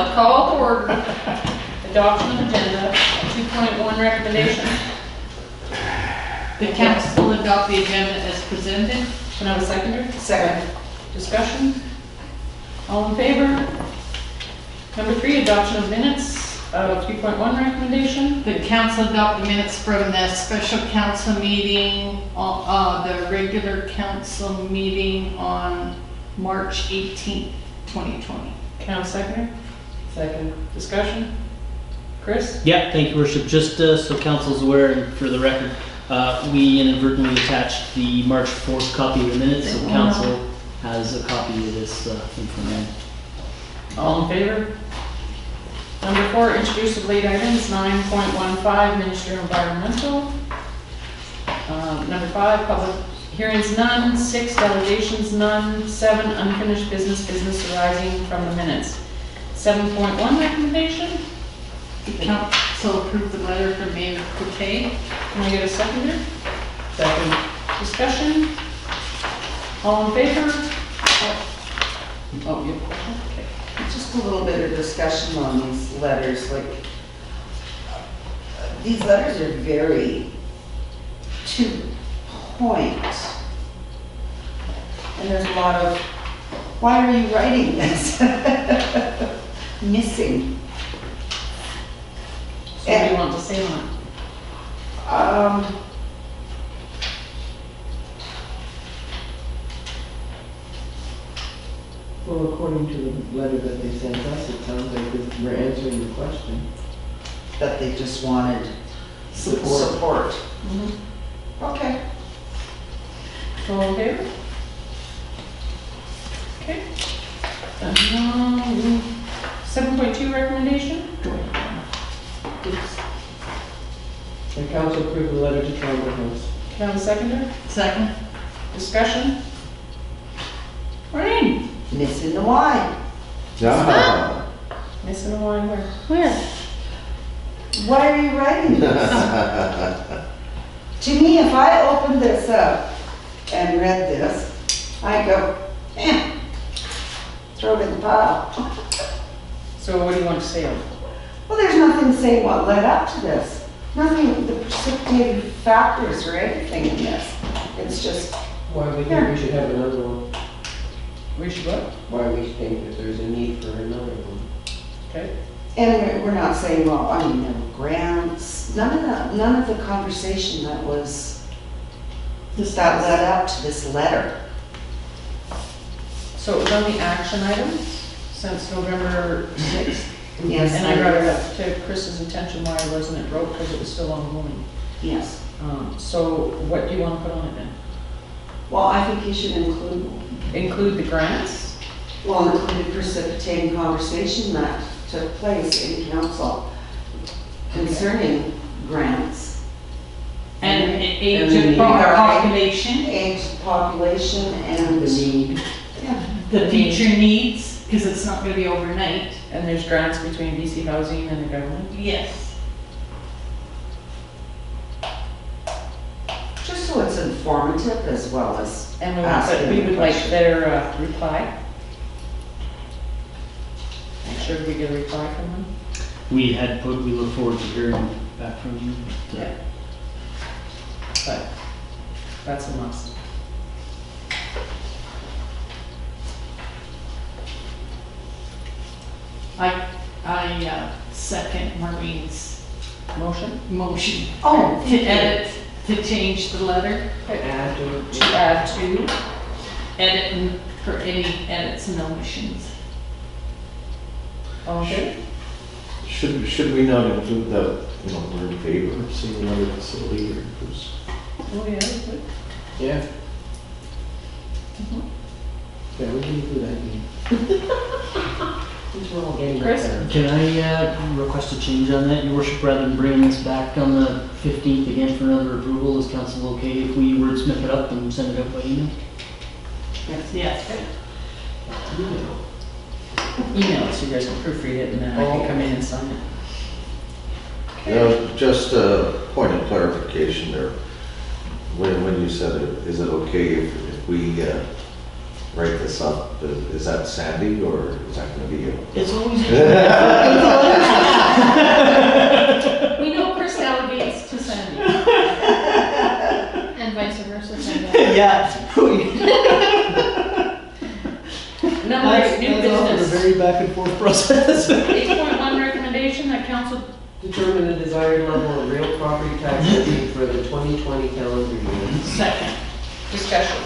I'll call to order. Adoption of agenda, 2.1 recommendation. The council adopt the agenda as presented. Can I have a seconder? Second. Discussion? All in favor? Number 3, adoption of minutes of 3.1 recommendation. The council adopt the minutes from the special council meeting, the regular council meeting on March 18th, 2020. Can I have a seconder? Second. Discussion? Chris? Yeah, thank you, Worship. Just so council's aware and for the record, we inadvertently attached the March 4th copy of the minutes, so council has a copy of this in front of them. All in favor? Number 4, introduce of late items, 9.15, Minister Environmental. Number 5, public hearings none, 6, delegations none, 7, unfinished business arising from the minutes. 7.1 recommendation. The council approved the letter from Mayor Cote. Can I get a seconder? Second. Discussion? All in favor? Oh, you have a question? Okay. Just a little bit of discussion on these letters, like, these letters are very to the point. And there's a lot of, why are you writing this? Missing. So what do you want to say on it? Well, according to the letter that they sent us, it sounds like we're answering the question. That they just wanted support. Okay. All in favor? Okay. 7.2 recommendation? The council approved the letter to Trumbull House. Can I have a seconder? Second. Discussion? Maureen? Missing the Y. Yeah. Missing a line where? Where? Why are you writing this? To me, if I opened this up and read this, I go, throw it in the pile. So what do you want to say on it? Well, there's nothing saying what led up to this. Nothing, the precipitating factors or anything in this. It's just, Why we think we should have another one. We should go? Why we think that there's a need for another one. Okay. and we're not saying, well, I mean, there were grants, none of the conversation that was, that led up to this letter. So it was on the action items since November 6th. Yes. And I brought it up to Chris's attention why wasn't it wrote, because it was still ongoing. Yes. So what do you want to put on it then? Well, I think you should Include the grants? include the precipitating conversation that took place in council concerning grants. And age And of the population, Age, population, and The need. the future needs, because it's not going to be overnight. And there's grants between BC Housing and the government? Yes. just so it's informative as well as And we asking would the like question. their reply. Make sure we get a reply from them. We look forward to hearing back from you. Yeah. But that's a must. I second Maureen's Motion? motion. Oh, To edit, to change the letter, Add to To add to. edit for any edits and omissions. Okay. Should we not include that, we're in favor of seeing another facility or who's? Oh, yeah, good. Yeah. Mhm. Yeah, we can include that in. Since we're all getting Chris? better. Can I request a change on that, Your Worship, rather than bringing this back on the 15th again for another approval? Is council okay if we wordsmith it up and send it out by email? Yes. Email it so you guys can proofread it and then I can come in and sign it. Just a point of clarification there. When you said it, is it okay if we write this up? Is that Sandy or is that gonna be you? It's always. We know Chris delegates to Sandy. And vice versa. Yeah. Number 8, new That's often a business. very back and forth process. 8.1 recommendation that council, Determine the desired level of real property tax levy for the 2020 calendar year. Second. discussion.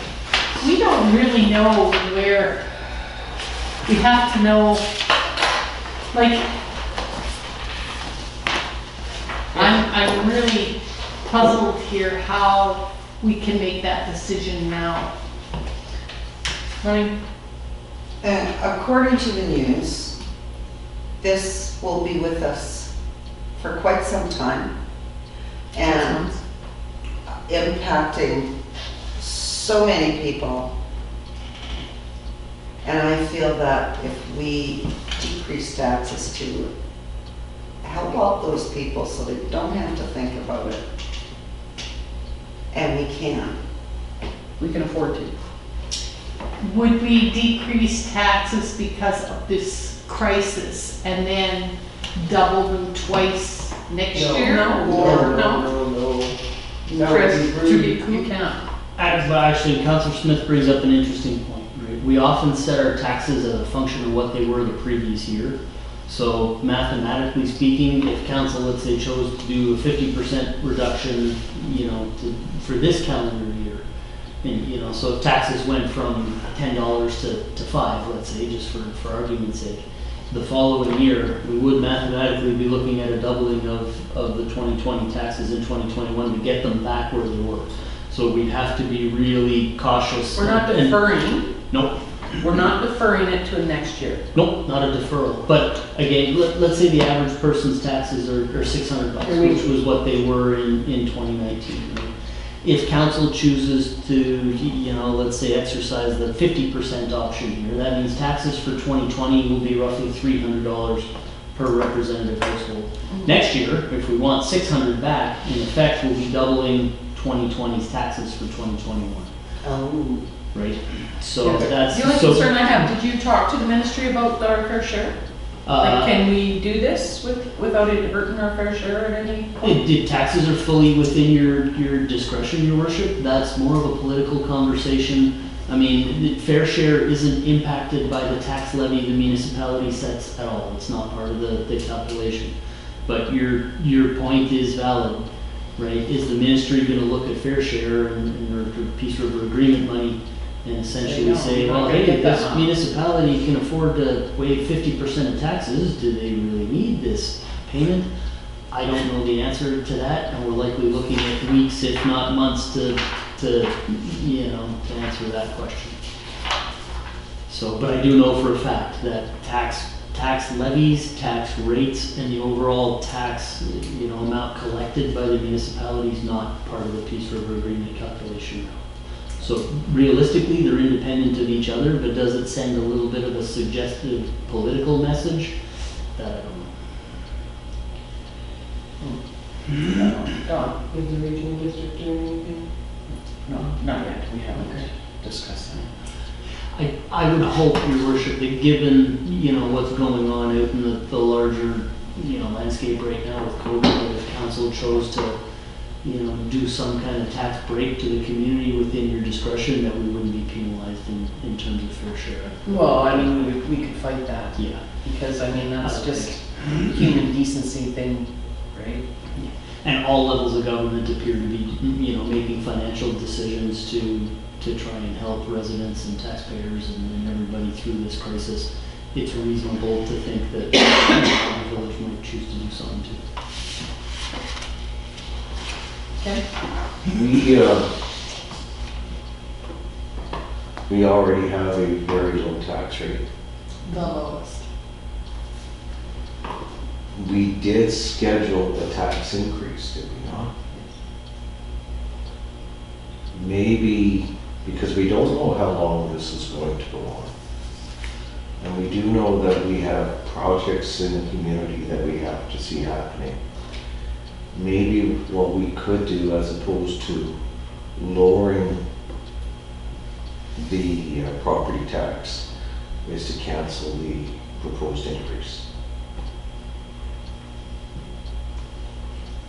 We don't really know where, we have to know, like, I'm really puzzled here how we can make that decision now. Maureen? According to the news, this will be with us for quite some time and impacting so many people. And I feel that if we decrease taxes to help out those people so they don't have to think about it, and we can. We can afford to. Would we decrease taxes because of this crisis and then double them twice next year? No. Or No. Chris, it'd be rude. you cannot. Actually, Councilor Smith brings up an interesting point. Right? We often set our taxes as a function of what they were the previous year. So mathematically speaking, if council, let's say, chose to do a 50% reduction, for this calendar year, and so if taxes went from $10 to $5, let's say, just for argument's sake, the following year, we would mathematically be looking at a doubling of the 2020 taxes in 2021 to get them back where they were. So we'd have to be really cautious. We're not deferring. Nope. We're not deferring it to next year. Nope, not a deferral. But again, let's say the average person's taxes are $600, which was what they were in 2019. Right? If council chooses to, let's say exercise the 50% option here, that means taxes for 2020 will be roughly $300 per representative household. Next year, if we want 600 back, in effect, we'll be doubling 2020's taxes for 2021. Oh. Right? So that's The only so. concern I have, did you talk to the ministry about our fair share? Like, can we do this without it hurting our fair share at any point? The taxes are fully within your discretion, your worship. That's more of a political conversation. I mean, the fair share isn't impacted by the tax levy the municipality sets at all. It's not part of the calculation. But your point is valid, right? Is the ministry going to look at fair share and or Peace River Agreement money and essentially say, well, hey, this municipality can afford to waive 50% of taxes. Do they really need this payment? I don't know the answer to that, and we're likely looking at weeks, if not months, to answer that question. So, but I do know for a fact that tax levies, tax rates, and the overall tax amount collected by the municipality is not part of the Peace River Agreement calculation. So realistically, they're independent of each other, but does it send a little bit of a suggestive political message? That I don't know. Don? Is the regional district doing anything? No, not yet. We haven't discussed that. I would hope, your worship, that given, what's going on out in the larger, landscape right now with COVID, that if council chose to, do some kind of tax break to the community within your discretion, that we wouldn't be penalized in terms of fair share. Well, I mean, we could fight that, Yeah. because, I mean, that's I would just human decency thing, right? And all levels of government appear to be, making financial decisions to try and help residents and taxpayers and everybody through this crisis. It's reasonable to think that the village might choose to do something too. Okay. We already have a very low tax rate. the lowest. We did schedule a tax increase, did we not? Maybe, because we don't know how long this is going to go on. And we do know that we have projects in the community that we have to see happening. Maybe what we could do, as opposed to lowering the property tax is to cancel the proposed increase.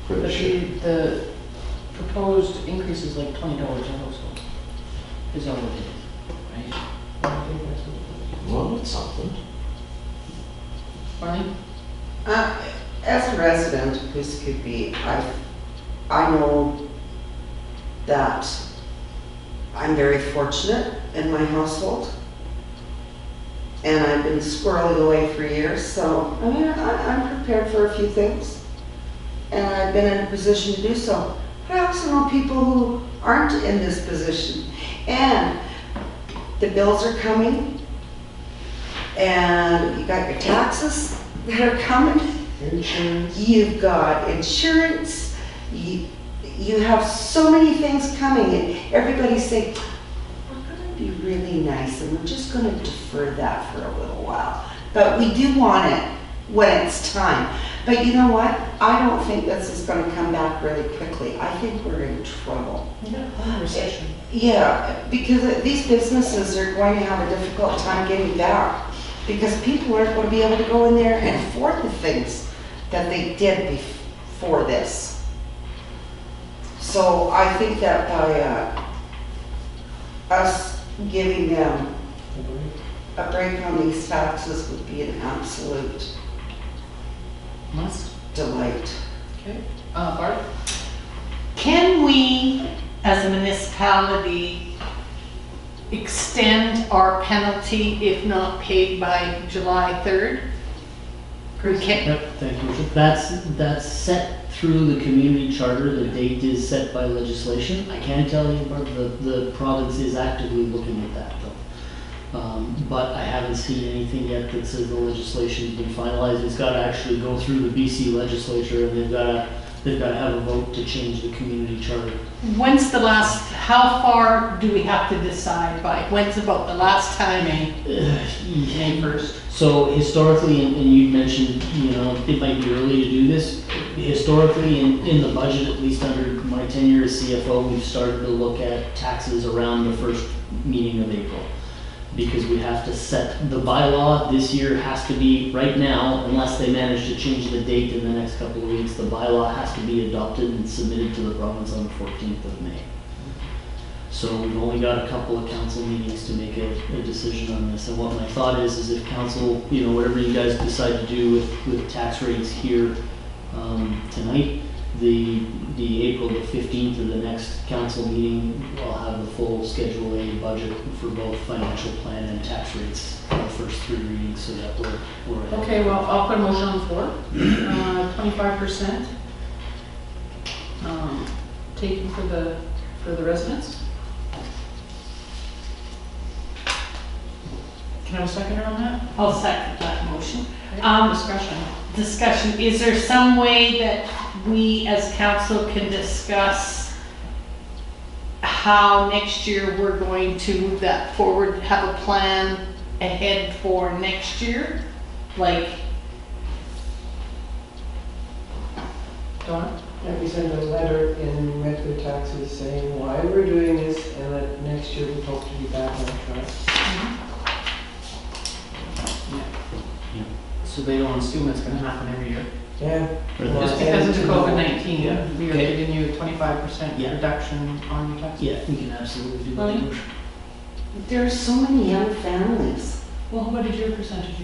For But the share. the proposed increase is like $20 a household. Is all it is, right? Well, it's something. Marlene? As a resident of Kuskookee, I know that I'm very fortunate in my household. And I've been squirreling away for years, so I mean, I'm prepared for a few things. And I've been in a position to do so. But I also know people who aren't in this position. And the bills are coming. And you got your taxes that are coming. Insurance. You've got insurance. You have so many things coming, and everybody's saying, we're going to be really nice, and we're just going to defer that for a little while. But we do want it when it's time. But you know what? I don't think this is going to come back really quickly. I think we're in trouble. Yeah, recession. Yeah, because these businesses are going to have a difficult time getting back, because people aren't going to be able to go in there and afford the things that they did before this. So I think that by us giving them a break on these taxes would be an absolute Must. delight. Okay. Barb? Can we, as a municipality, extend our penalty if not paid by July 3rd? We can, Yep, thank you, Worship. That's set through the community charter. The date is set by legislation. I can tell you, Barb, the province is actively looking at that though. But I haven't seen anything yet that says the legislation's been finalized. It's gotta actually go through the BC legislature, and they've gotta have a vote to change the community charter. when's the last, how far do we have to decide by? When's about the last time? May 1st. So historically, and you mentioned, you know, it might be early to do this. Historically, in the budget, at least under my tenure as CFO, we've started to look at taxes around the first meeting of April. Because we have to set, the bylaw this year has to be, right now, unless they manage to change the date in the next couple of weeks, the bylaw has to be adopted and submitted to the province on the 14th of May. So we've only got a couple of council meetings to make a decision on this. And what my thought is if council, you know, whatever you guys decide to do with tax rates here tonight, the April the 15th of the next council meeting, we'll have the full Schedule A budget for both financial plan and tax rates for the first 3 readings, so that we're ahead. Okay, well, I'll put a motion on the floor. 25% taken for the residents. Can I have a seconder on that? I'll second that motion. Discussion. Discussion, is there some way that we as council can discuss how next year we're going to move that forward, have a plan ahead for next year? Like, Donna? Yeah, we send a letter in regular taxes saying why we're doing this, and that next year we hope to be back on track. So they don't assume it's gonna happen every year. Yeah. Just because of the COVID-19, Yeah. we are Okay. giving you a 25% Yeah. reduction on your taxes. Yeah, we can absolutely do Really? that. There are so many young families. Well, what is your percentage?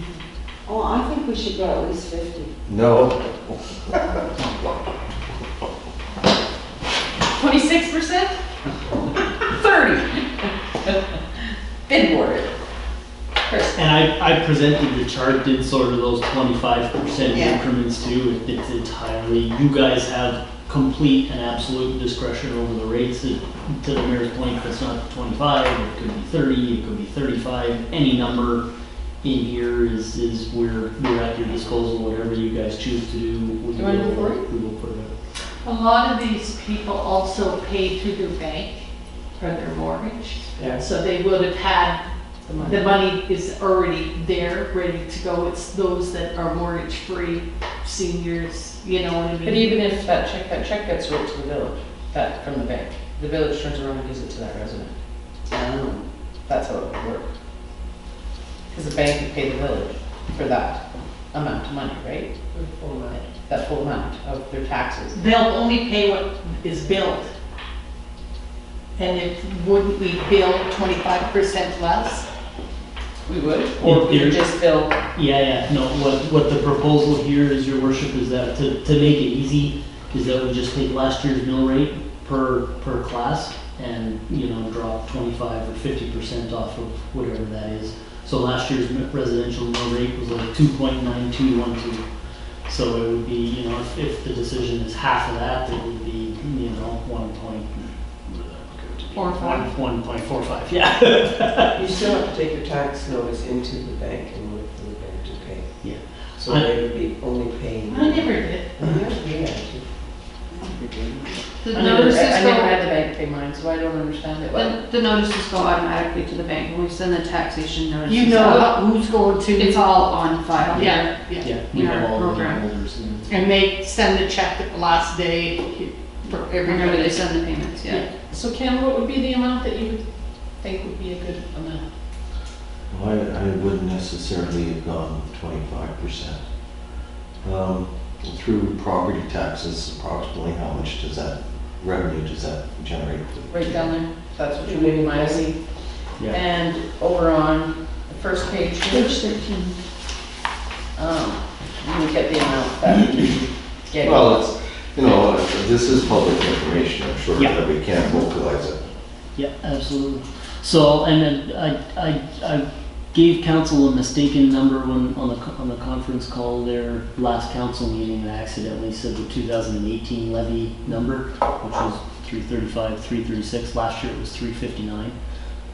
Oh, I think we should go at least 50. No, 26%? 30? Bid word. Chris? And I presented the chart, did sort of those 25% Yeah. increments too. It's entirely, you guys have complete and absolute discretion over the rates. To the mayor's point, if it's not 25, it could be 30, it could be 35. Any number in here is we're at your disposal, whatever you guys choose to do. We you wanna move forward? We will put it up. a lot of these people also pay through their bank or their mortgage. Yeah. So they would have had, The money. the money is already there, ready to go. It's those that are mortgage-free, seniors, you know what I mean? But even if that check gets wrote to the village, that from the bank, the village turns around and gives it to that resident. Um, That's how it would work. Because the bank would pay the village for that amount of money, right? That full amount of their taxes. They'll only pay what is billed. And if, wouldn't we bill 25% less? We would, or we would just bill, No, what the proposal here is, your worship, is that to make it easy, is that we just take last year's mill rate per class and, you know, drop 25 or 50% off of whatever that is. So last year's residential mill rate was like 2.9212. So it would be, you know, if the decision is half of that, it would be, you know, 1.45, yeah. You still have to take your tax notice into the bank and wait for the bank to pay. Yeah. So they would be only paying. I never did. Yeah. The I never notices had go, the bank pay mine, so I don't understand it. the notices go automatically to the bank when we send the taxation notices You know out. who's going to. It's all on file here. Yeah. Yeah, we In have our all the program. holders and. And they send the check at the last day for Whenever everybody. they send the payments, yeah. So Ken, what would be the amount that you would think would be a good amount? Well, I wouldn't necessarily have gone 25%. Through property taxes, approximately how much does that revenue does that generate? Right down there, that's what you would mind see. Yeah. And over on the first page here, Page 13. you would get the amount that you get. Well, it's, you know, this is public information, I'm sure Yeah. that we can't vocalize it. Yeah, absolutely. So, and then I gave council a mistaken number when on the conference call there last council meeting. I accidentally said the 2018 levy number, which was 335, 336. Last year it was 359.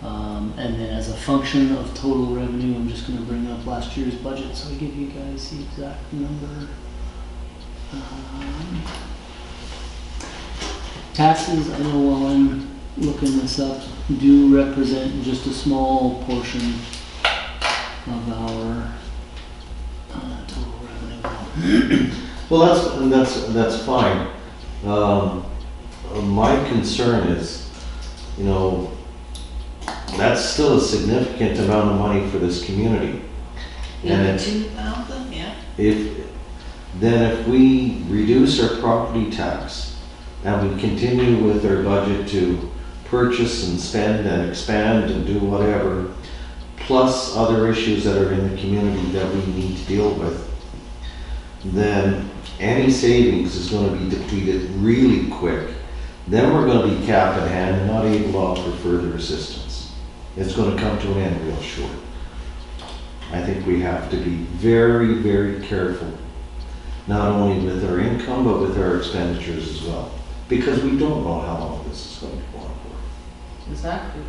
And then as a function of total revenue, I'm just going to bring up last year's budget so I give you guys the exact number. Taxes, I know while I'm looking this up, do represent just a small portion of our total revenue. Well, that's fine. My concern is, you know, that's still a significant amount of money for this community. And it- 82,000, yeah. if we reduce our property tax and we continue with our budget to purchase and spend and expand and do whatever, plus other issues that are in the community that we need to deal with, then any savings is going to be depleted really quick. Then we're going to be cap in hand and not able to offer further assistance. It's going to come to an end real short. I think we have to be very, very careful, not only with our income, but with our expenditures as well, because we don't know how long this is going to go on for. Exactly.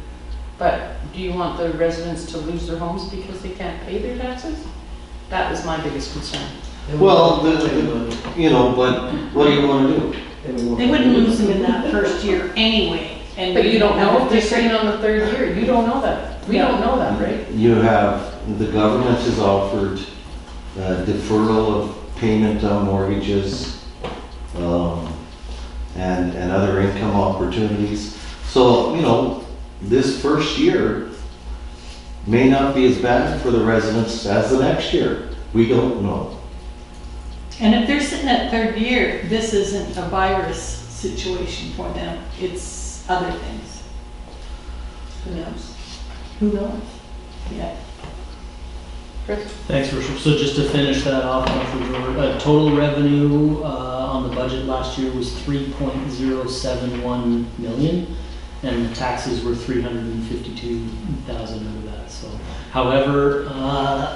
But do you want the residents to lose their homes because they can't pay their taxes? That was my biggest concern. Well, you know, but what do you want to do? They wouldn't lose them in that first year anyway. And But you don't know if they're different- sitting on the third year, you don't know that. We don't know that, right? You have, the government has offered deferral of payment on mortgages, and other income opportunities. So, you know, this first year may not be as bad for the residents as the next year. We don't know. And if they're sitting at third year, this isn't a virus situation for them, it's other things. Who knows? Who knows? Yeah. Chris? Thanks, Worship. So just to finish that off, total revenue on the budget last year was 3.071 million, and the taxes were 352,000 of that. So, however,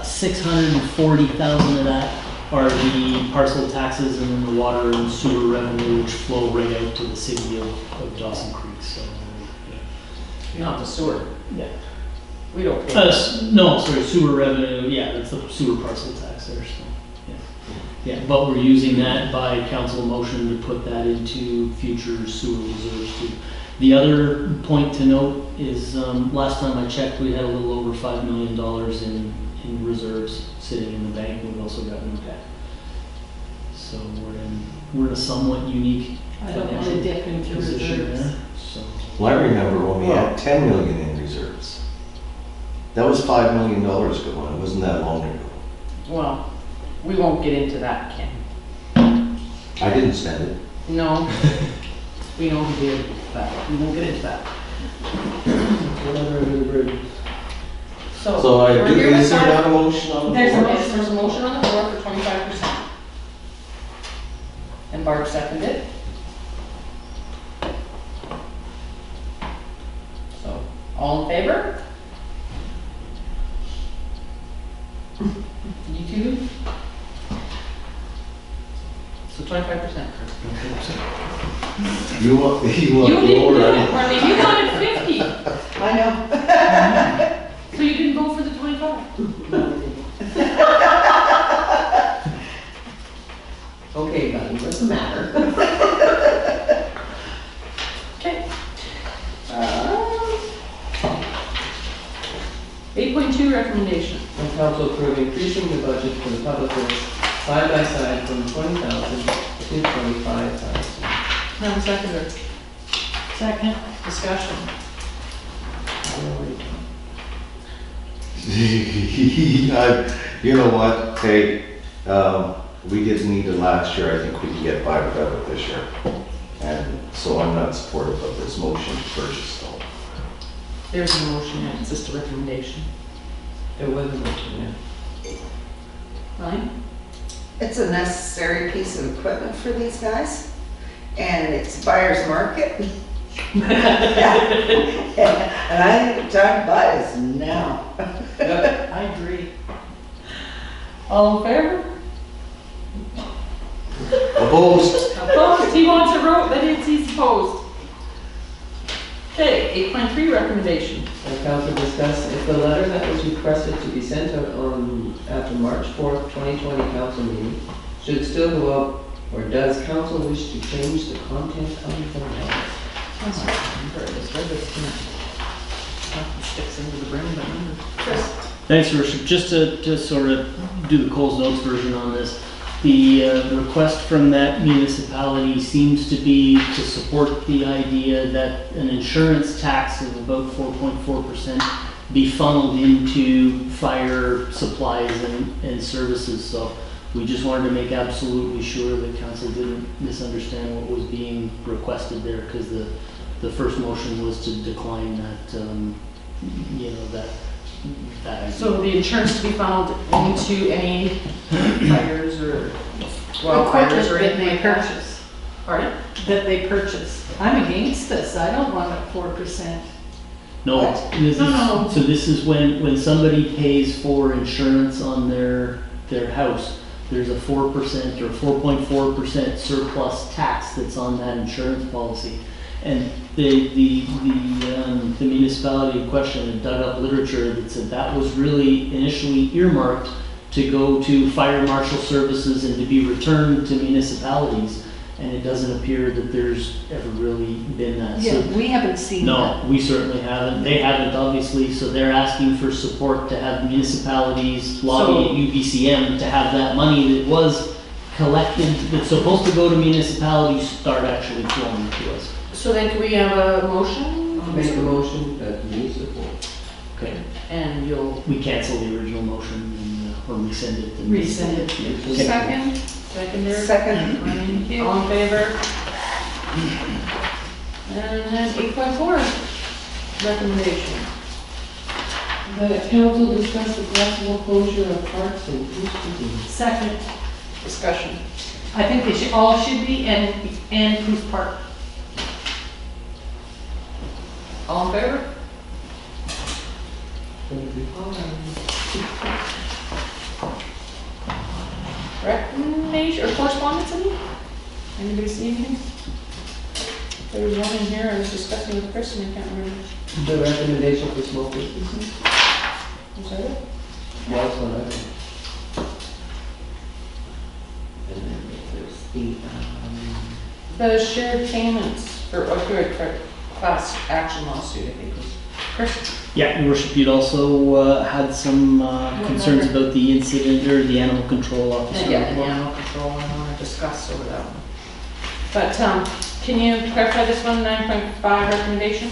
640,000 of that are the parcel taxes and then the water and sewer revenue, which flow right out to the city of Dawson Creek. So, Not the sewer. yeah. We don't pay. No, sorry, sewer revenue, yeah, that's the sewer parcel tax there, so, yeah. Yeah, but we're using that by council motion to put that into future sewer reserves too. The other point to note is, last time I checked, we had a little over $5 million in reserves sitting in the bank, and we've also got no debt. So we're in a somewhat unique I don't want to financial dip into position reserves. there, so. Well, I remember when we had 10 million in reserves. That was $5 million ago, and it wasn't that long ago. Well, we won't get into that, Ken. I didn't spend it. No, we know who did, but we won't get into that. Whatever under the bridge. So we're here with is there five- not a motion on the There's floor? a motion on the floor for 25%. And Barb seconded it. So, all in favor? You two? So 25%. You want You didn't lower, do it, right? Marlene, you wanted 50. I know. So you didn't go for the 25? Okay, buddy, what's the matter? Okay. 8.2 recommendation. And council approve increasing the budget for the public works side by side from 20,000 to 25,000. Have a seconder. Second. Discussion. You know what, hey, we didn't need it last year, I think we can get by without it this year. And so I'm not supportive of this motion to purchase though. There's a motion, it's just a recommendation. There was a motion, Fine. It's a necessary piece of equipment for these guys, and it's buyer's market. And I think the time to buy is now. I agree. All in favor? Opposed? Opposed, he wants a vote, but he's opposed. Okay, 8.3 recommendation. And council discuss if the letter that was requested to be sent out on, after March 4th, 2020 council meeting should still go out, or does council wish to change the content of the letter? Sticks into the brain, but Chris. Thanks, Your Worship. Just to sort of do the Coles Notes version on this, the request from that municipality seems to be to support the idea that an insurance tax of about 4.4% be funneled into fire supplies and services. So we just wanted to make absolutely sure that council didn't misunderstand what was being requested there, because the first motion was to decline that, that idea. So the insurance to be found into any fires or wildfires or Equipment that anything they like that? purchase, Pardon? that they purchase. I'm against this, I don't want it 4%. No, What? this is, No. so this is when somebody pays for insurance on their house, there's a 4% or 4.4% surplus tax that's on that insurance policy. And the municipality in question had dug up literature that said that was really initially earmarked to go to fire marshal services and to be returned to municipalities. And it doesn't appear that there's ever really been that. So Yeah, we haven't seen no, that. we certainly haven't. They haven't, obviously, so they're asking for support to have municipalities lobby at UBCM to have that money that was collected, that's supposed to go to municipalities, start actually flowing to us. So then can we have a motion? Make a motion that we support. Okay. And you'll We cancel the original motion and, or resend it. and- resend it. Okay. Second? Seconder? Second. Thank you. All in favor? And then 8.4 recommendation. That council discuss the possible closure of parks and Goose Second. Discussion. I think they should, all should be, and Coos Park. All in favor? Recommendation or correspondence, any? Anybody see anything? There was one in here I was discussing with Chris and I can't remember. The recommendation for small businesses? Was that it? Well, that's what I think. And then there's The shared payments for opioid class action lawsuit, I think was Chris. Yeah, Your Worship, you'd also had some concerns about the incident or the animal control officer. Yeah, the animal control, I want to discuss over that one. But, can you clarify this one, 9.5 recommendation?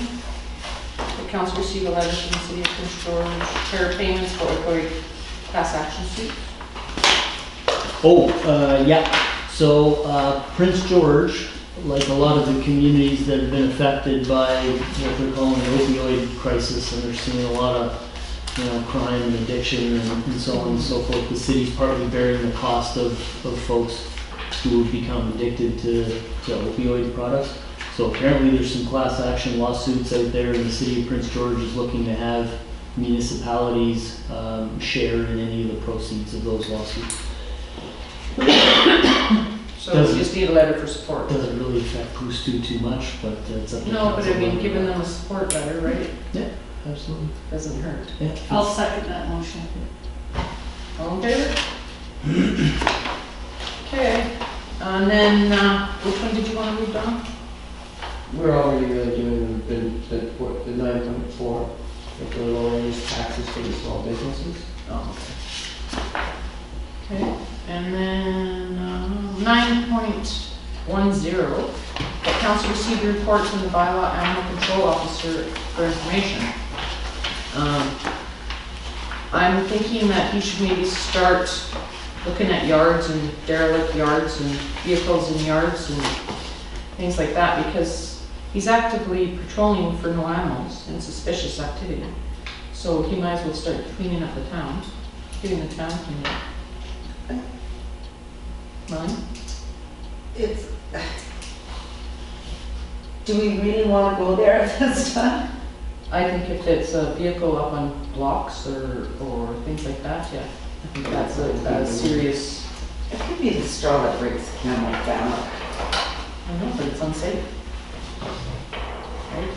The council receive a letter from the city of Prince George, fair payments for opioid class action suit? Yeah, so, Prince George, like a lot of the communities that have been affected by what they're calling the opioid crisis, and they're seeing a lot of, crime and addiction and so on and so forth, the city's partly bearing the cost of folks who have become addicted to opioid products. So apparently there's some class action lawsuits out there, and the city of Prince George is looking to have municipalities share in any of the proceeds of those lawsuits. So we just need a letter for support. Doesn't really affect Poostu too much, but it's up to No, but I council. mean, giving them a support letter, right, Yeah, absolutely. doesn't hurt. Yeah. I'll second that motion. All in favor? Okay, and then, which one did you want to read, Don? We're already really doing the 9.4, if we're lowering these taxes for the small businesses. Oh, okay. Okay, and then 9.10, that council received a report from the bylaw animal control officer for information. I'm thinking that he should maybe start looking at yards and derelict yards and vehicles in yards and things like that, because he's actively patrolling for no animals and suspicious activity. So he might as well start cleaning up the town, getting the town cleaned up. Mine? It's, do we really want to go there at this time? I think if it's a vehicle up on blocks or things like that, yeah, I think that's a serious, It could be the straw that breaks the camel's back. I don't know, but it's unsafe. Right?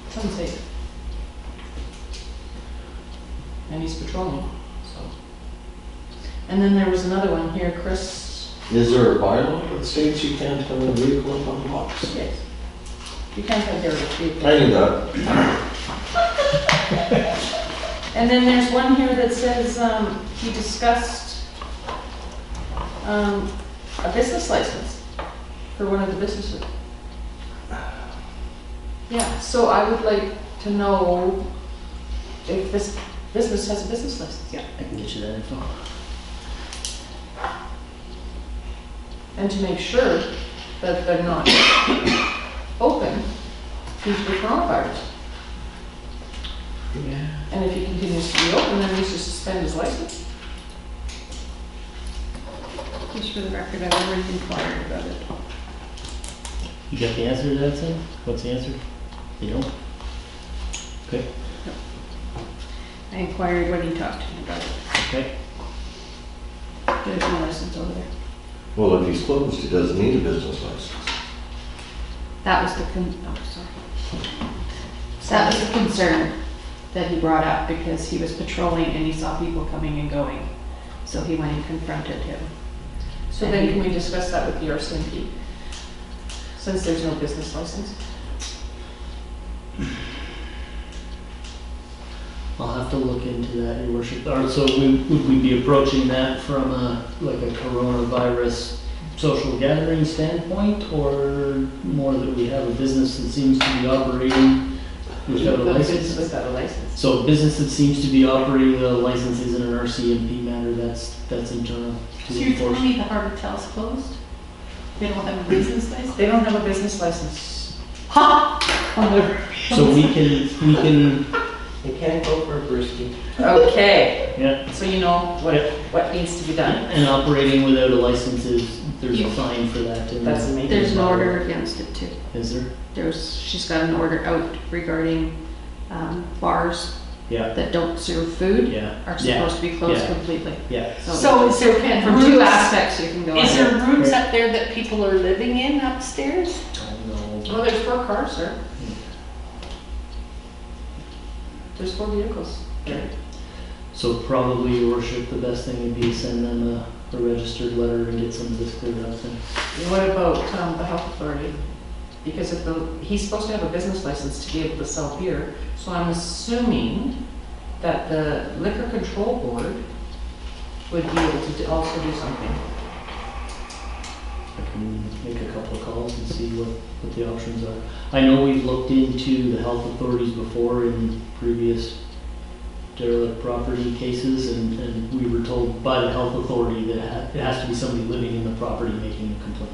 It's unsafe. And he's patrolling, so. And then there was another one here, Chris. Is there a bylaw that states you can't have a vehicle up on blocks? Yes. You can't have derelict vehicles. I knew that. And then there's one here that says, he discussed, a business license for one of the businesses. Yeah, so I would like to know if this business has a business license. Yeah, I can get you that info. And to make sure that they're not open due to the coronavirus. Yeah. And if he continues to be open, then we should suspend his license. Just for the record, I've already inquired about it. You got the answer to that, Sam? What's the answer? You don't? Okay, I inquired when he talked to me about it. okay. There's no license over there. Well, if he's closed, he doesn't need a business license. That was the That was the concern that he brought up, because he was patrolling and he saw people coming and going. So he went and confronted him. So then can we discuss that with the RCMP? Since there's no business license? I'll have to look into that, your worship. So would we be approaching that from a coronavirus social gathering standpoint, or more that we have a business that seems to be operating without a license? Without a license. So a business that seems to be operating without a license isn't an RCMP matter, that's internal to So you're enforce. telling me the Harbor Hotel's closed? They don't have a business license? They don't have a business license. So we can, You can't go for a brewski. Okay, yeah, so you know what needs to be done. and operating without a license there's a fine for that. and That's amazing. There's an order against it too. Is there? She's got an order out regarding bars Yeah, that don't serve food yeah, are yeah, supposed to be closed yeah. completely. yeah. So is there From two rooms, aspects you can go is at. there rooms up there that people are living in upstairs? Well, there's 4 cars, sir. There's 4 vehicles. So probably, your worship, the best thing would be to send them a registered letter and get some of this cleared up then. What about the health authority? Because if he's supposed to have a business license to be able to sell beer, so I'm assuming that the liquor control board would be able to also do something. I can make a couple of calls and see what the options are. I know we've looked into the health authorities before in previous derelict property cases, and we were told by the health authority that it has to be somebody living in the property making a complaint,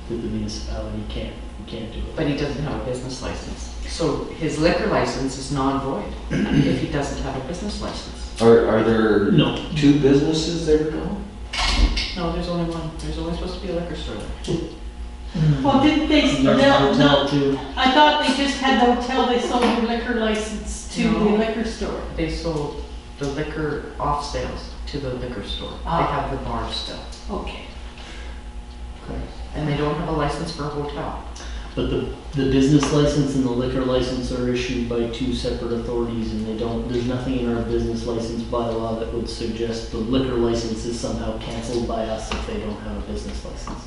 that the municipality can't do it. But he doesn't have a business license. So his liquor license is non-void if he doesn't have a business license. Are there No. 2 businesses there now? No, there's only one. There's only supposed to be a liquor store there. Well, didn't they, There's a no, hotel too. I thought they just had the hotel, they sold the liquor license to the No. liquor store. They sold the liquor off sales to the liquor store. They Ah. have the bar still. Okay. And they don't have a license for a hotel. But the business license and the liquor license are issued by 2 separate authorities, and there's nothing in our business license bylaw that would suggest the liquor license is somehow canceled by us if they don't have a business license.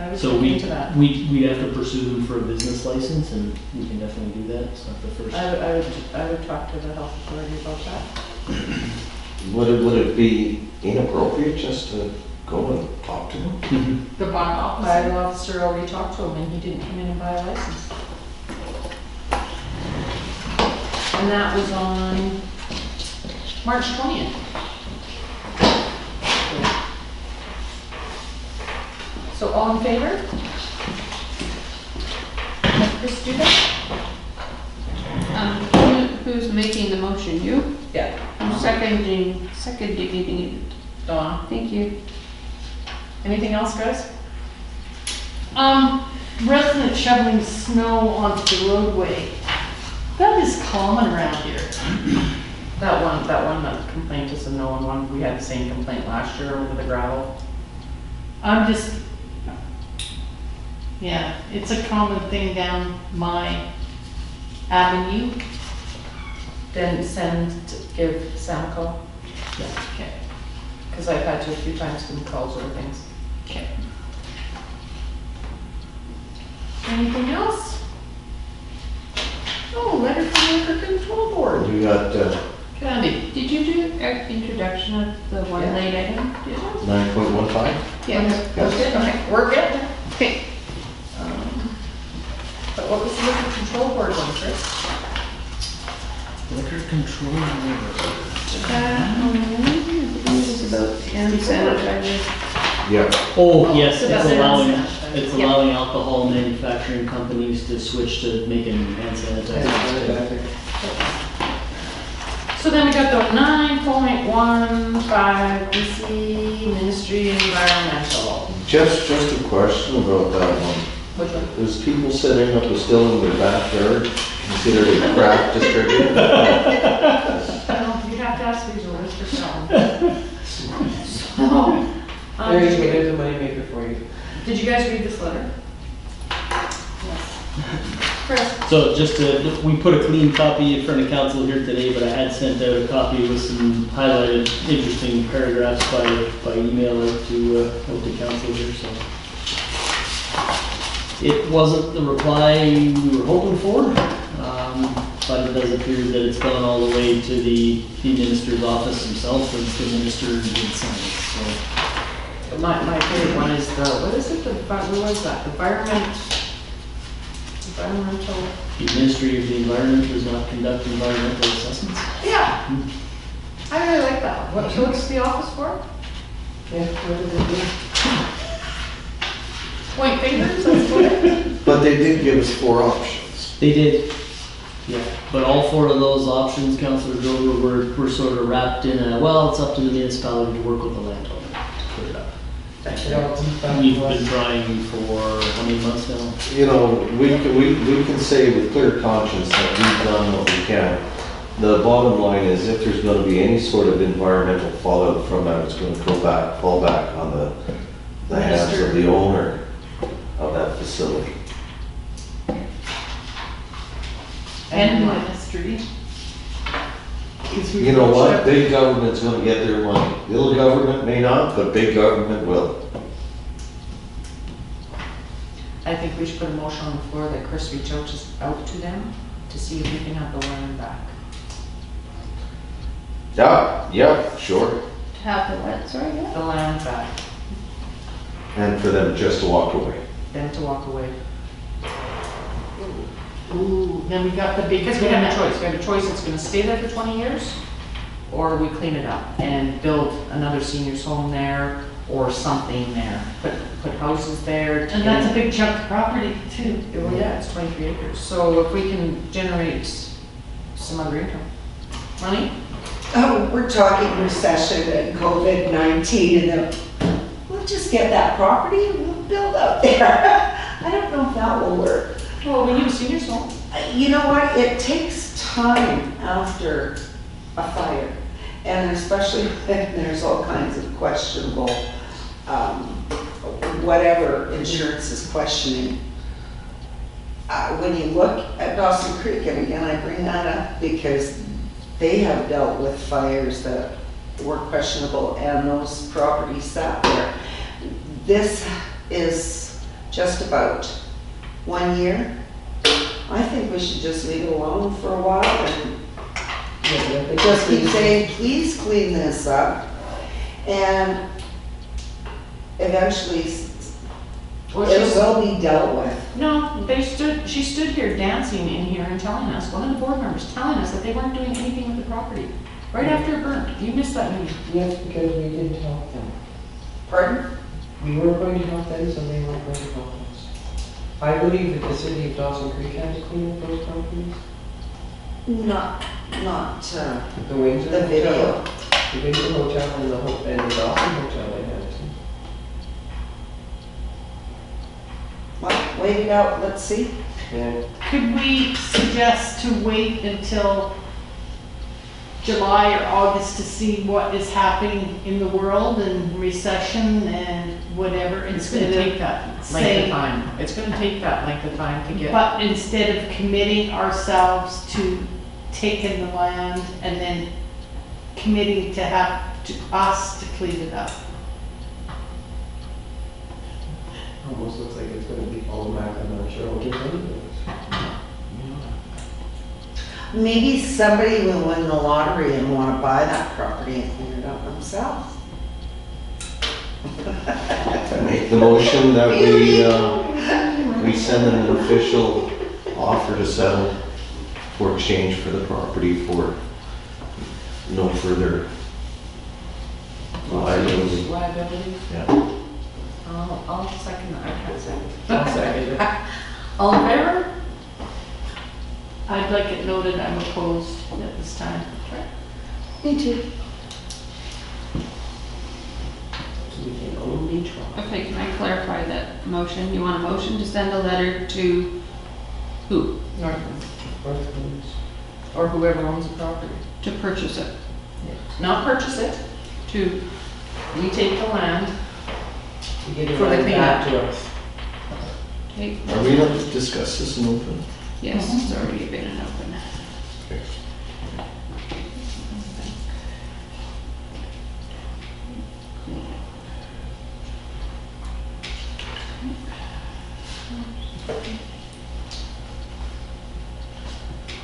I would So look we, into that. we'd have to pursue them for a business license, and we can definitely do that. It's not the first. I would talk to the health authority about that. Would it be inappropriate just to go and talk to them? Mhm. The bar My officer. officer already talked to him and he didn't come in and buy a license. And that was on March 20th. So all in favor? Let Chris do that? Who's making the motion? You? Yeah. I'm seconding it. Dawn. Thank you. Anything else, guys? Resident shoveling snow onto the roadway. That is common around here. That complaint is a known one. We had the same complaint last year over the gravel. Yeah, it's a common thing down my avenue. Then give Sam a call, Okay. because I've had to a few times give him calls over things. Okay. Anything else? Oh, letter from the liquor control board. We got Candy. Did you do an introduction of the one Yeah. late item? Did you? 9.15? Yes. Okay, we're good. Okay. But what was the liquor control board one, Chris? Liquor control. It was about hand sanitizer. Yeah. Oh, yes, So it's that's allowing, it. it's Yeah. allowing alcohol manufacturing companies to switch to making hand sanitizer. So then we got the 9.15 BC Ministry Environmental. Just a question about that one. Which one? There's people setting up a still in their backyard, considered a craft distributor. No, you have to ask these orders for selling. So, There you go, there's a moneymaker for you. did you guys read this letter? Chris? So just we put a clean copy in front of council here today, but I had sent out a copy with some highlighted interesting paragraphs by email out to council here, so. It wasn't the reply we were hoping for, but it does appear that it's gone all the way to the minister's office himself, and the minister did sign it, so. My favorite one is what is it, what was that, environmental, The Ministry of the Environment does not conduct environmental assessments. yeah. I really like that one. What's the office for? Yeah, what did it do? Point fingers, that's what it is. But they did give us 4 options. They did. Yeah, but all 4 of those options, Councillor Grover, were sort of wrapped in a, well, it's up to the municipality to work with the landowner to clear it up. It all comes back We've to been us. trying for how many months now? You know, we can say with clear conscience that we've done what we can. The bottom line is if there's gonna be any sort of environmental fallout from that, it's gonna fall back on the hands of the owner of that facility. And ministry. You know what? Big government's gonna get their money. Little government may not, but big government will. I think we should put a motion on the floor that Chris reach out to them to see if we can have the land back. Yeah, sure. To have the what, sorry, yeah? The land back. and for them just to walk away. Them to walk away. Ooh, then we got the big. Because we have a choice, we have a choice, it's gonna stay there for 20 years, or we clean it up and build another senior's home there, or something there, put houses there. And that's a big chunk of property too. Well, yeah, it's 23 acres, so if we can generate some other income. Money? Oh, we're talking recession and COVID-19 and then we'll just get that property and we'll build out there. I don't know if that will work. Well, we need a senior's home. You know what, it takes time after a fire, and especially when there's all kinds of questionable, whatever insurance is questioning. When you look at Dawson Creek, and again, I bring that up because they have dealt with fires that were questionable and those properties sat there. This is just about 1 year. I think we should just leave it alone for a while and just keep saying, please clean this up. And eventually it will be dealt with. No, she stood here dancing in here and telling us, one of the board members telling us that they weren't doing anything with the property. Right after it burned. You missed that meeting. Yes, because we didn't help them. Pardon? We weren't going to help them, so they weren't going to help us. I believe that the city of Dawson Creek had to clean up those properties. Not The Windsor the video. Hotel, the Windsor Hotel and the Dawson Hotel, they had to. Well, wait it out, let's see. And Could we suggest to wait until July or August to see what is happening in the world and recession and whatever It's gonna instead take of that length of saying, time. It's gonna take that length of time to get. but instead of committing ourselves to taking the land and then committing to us to clean it up. almost looks like it's gonna be all back on our shareholders anyways. Maybe somebody will win the lottery and want to buy that property and clean it up themselves. I make the motion that we send an official offer to settle for exchange for the property for no further liability. Liability. Yeah. I'll second that. I can't second. I'll second it. All in favor? I'd like it noted I'm opposed at this time. Me too. We can only try. Okay, can I clarify that motion? You want a motion to send a letter to who? Northland. Northlands. Or whoever owns the property. To purchase it? Not purchase it, To, we take the land. To get it For the right back cleanup. to us. take, Are we going to discuss this in open? yes, it's already been an open. Okay.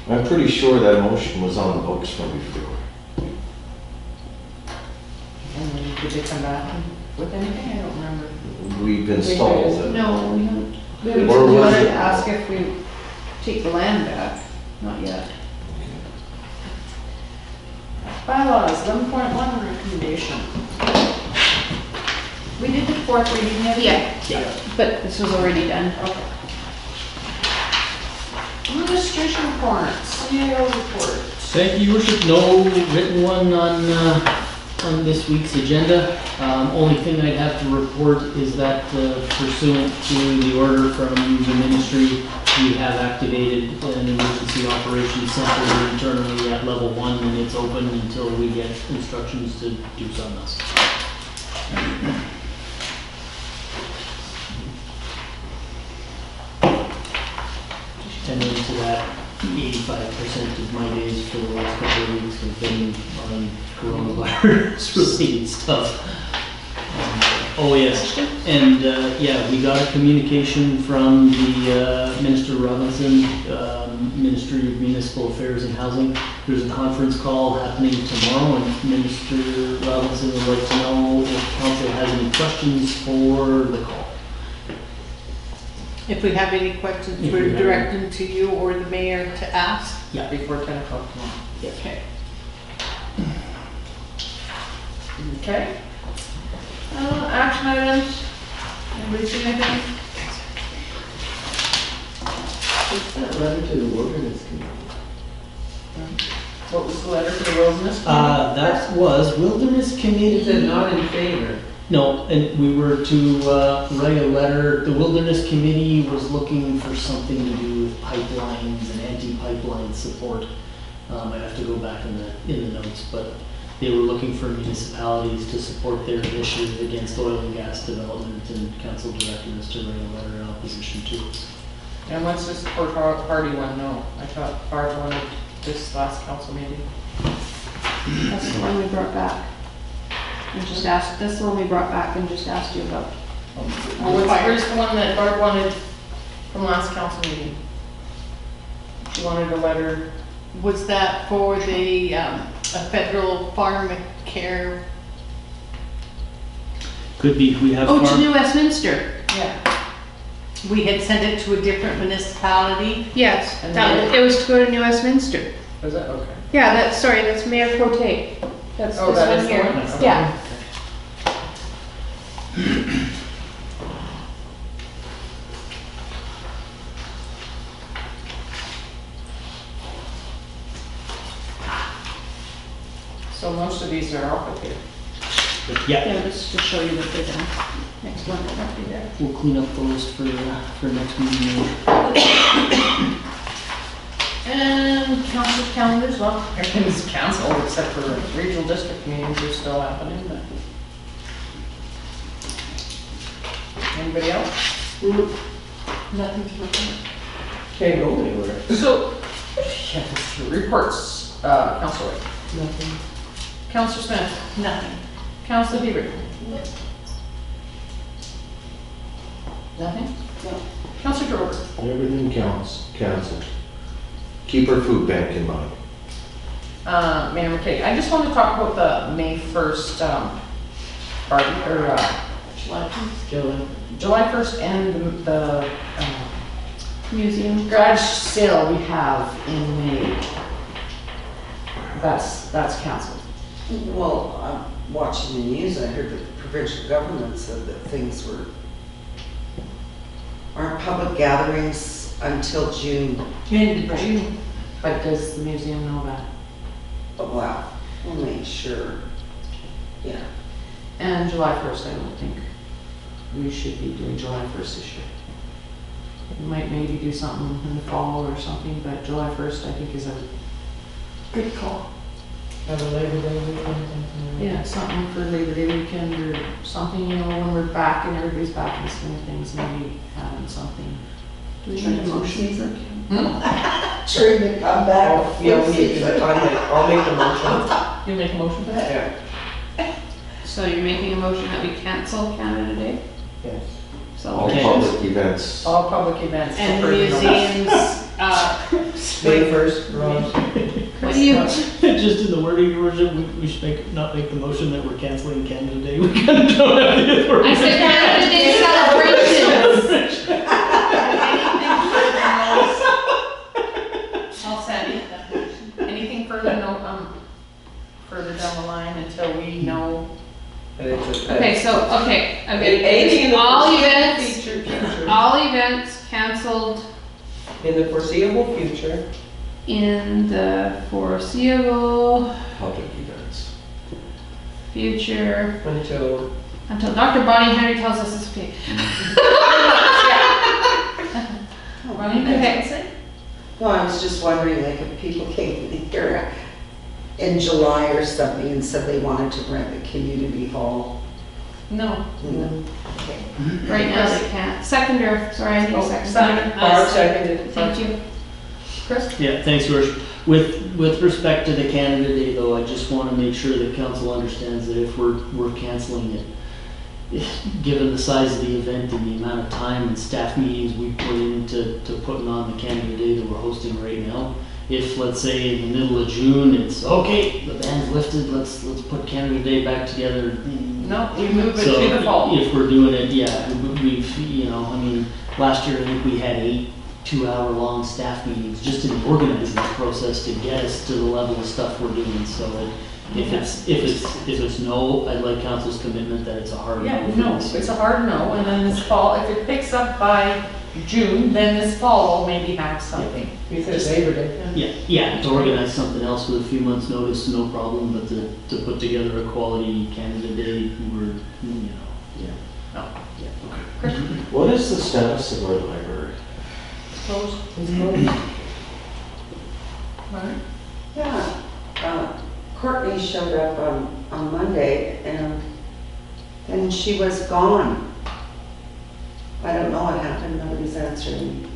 I'm pretty sure that motion was on the books from before. And then did they come back with anything? I don't remember. We've installed it. No, we haven't. We Or was wanted it- to ask if we take the land back, not yet. Bylaws, 11.1 recommendation. We did the fourth reading yet? Yeah, but this was already done. Okay. Administration report, CAO report. Thank you, Your Worship. No written one on this week's agenda. Only thing I'd have to report is that pursuant to the order from the ministry, we have activated an emergency operations center internally at level 1, and it's open until we get instructions to do something else. And into that, 85% of my days for the last couple of weeks have been on coronavirus related stuff. Oh yes, and yeah, we got a communication from the Minister Robinson Ministry of Municipal Affairs and Housing. There's a conference call happening tomorrow, and Minister Robinson would like to know if council has any questions for the call. If we have any questions, If we're we have directing to you or the mayor to ask. Yeah. Before 10 o'clock tomorrow. Okay. Okay. Action items. Anybody see anything? What's that letter to the wilderness committee? What was the letter to the wilderness? That was Wilderness It Committee. said not in favor. No, and we were to write a letter. The Wilderness Committee was looking for something to do with pipelines and anti-pipeline support. I have to go back in the notes, but they were looking for municipalities to support their initiative against oil and gas development, and council directed us to write a letter in opposition to it. And what's this support party one? No, I thought Barb wanted this last council meeting. That's the one we brought back. And just asked, that's the one we brought back and just asked you about. Where's the one that Barb wanted from last council meeting? She wanted a letter. Was that for the, a federal farm care? Could be, we have. Oh, to farm- New Westminster. Yeah. We had sent it to a different municipality. Yes, And that, then- it was to go to New Westminster. Was that okay? Yeah, that's, sorry, that's Mayor Cote. That's Oh, this that one is the here. one? Okay. Yeah. So most of these are off here. Yeah, Yeah, just to show you what they're doing. Next one, that'll be there. we'll clean up the list for next meeting. And council calendars, well, everything's canceled except for regional district meetings are still happening, but. Anybody else? Nothing to report. Can't go anywhere. So, yeah, reports, Council Ray. Nothing. Councilor Smith. Nothing. Councilor Hebert. Nothing? No. Councilor Grover. Everything counts, canceled. Keep our food bank in mind. Mayor McKay, I just want to talk about the May 1st, party, or, July 1st and the Museum. garage sale we have in May. That's canceled. Well, I'm watching the news, I heard the provincial government said that things aren't public gatherings until June. End of June. But does the museum know that? But wow, we'll make sure. Yeah. And July 1st, I don't think we should be doing July 1st this year. We might maybe do something in the fall or something, but July 1st, I think is a Good call. Have a Labor Day weekend, something like that. yeah, something for Labor Day weekend or something, you know, when we're back and everybody's back in the swing of things, maybe having something. Do we need a motion? Sure, you come back. Oh, yeah, we need to, I'll make the motion. You make a motion for that? Yeah. So you're making a motion that we cancel Canada Day? Yes. All Celebration? public events. All public events. And the for museums, May 1st, Rose. What do you, Just in the wording, Your Worship, we should not make the motion that we're canceling Canada Day. We kind of don't have the authority. I said Canada Day celebration. I'll second that motion. Anything further, no, further down the line until we know? And it's a- Okay, so, okay, Anything in okay. the All foreseeable events, future, all events canceled in the foreseeable future, in the foreseeable Public events. future until, until Dr. Bonnie Henry tells us it's okay. Okay. No, I was just wondering, like, if people came here in July or something and said they wanted to rent the community hall. No. No. Right now they can't. Seconder, sorry, I need a second. second. Barb seconded. Thank you. Chris? Yeah, thanks, Your Worship. With respect to the Canada Day, though, I just want to make sure that council understands that if we're canceling it, given the size of the event and the amount of time and staff meetings we put into putting on the Canada Day that we're hosting right now, if, let's say, in the middle of June, it's, okay, the ban's lifted, let's put Canada Day back together. No, we move it So to the fall. if we're doing it, yeah, we've, you know, I mean, last year I think we had 8 2-hour-long staff meetings just in the organizing process to get us to the level of stuff we're doing. So if it's no, I'd like council's commitment that it's a hard no. Yeah, for no, this it's year. a hard no, and then this fall, if it picks up by June, then this fall we'll maybe have something. You said Labor Day. Yeah, to organize something else with a few months' notice, no problem. But to put together a quality Canada Day, we're, you know, yeah. No. Yeah. Okay. What is the status of our library? Closed. Right. Yeah, Courtney showed up on Monday and then she was gone. I don't know what happened, nobody's answering me.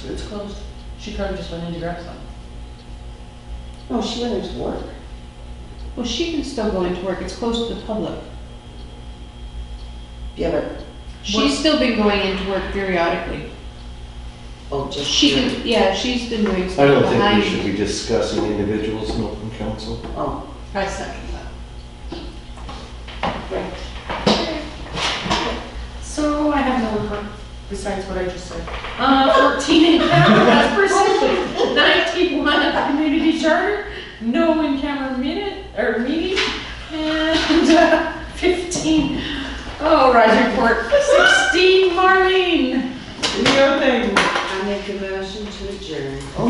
It's closed. She probably just went in to grab some. No, she went into work. Well, she can still go into work, it's closed to the public. Yeah, but, She's still been going into work periodically. oh, just. She can, yeah, she's been doing I stuff don't think we behind. should be discussing individuals in open council. Oh, I second that. right. So I have no report besides what I just said. 14 in camera as per 91 of the community charter, no in camera meeting, and 15. Oh, Rise report. 16, Marlene. Do your thing. I make a motion to adjourn. Oh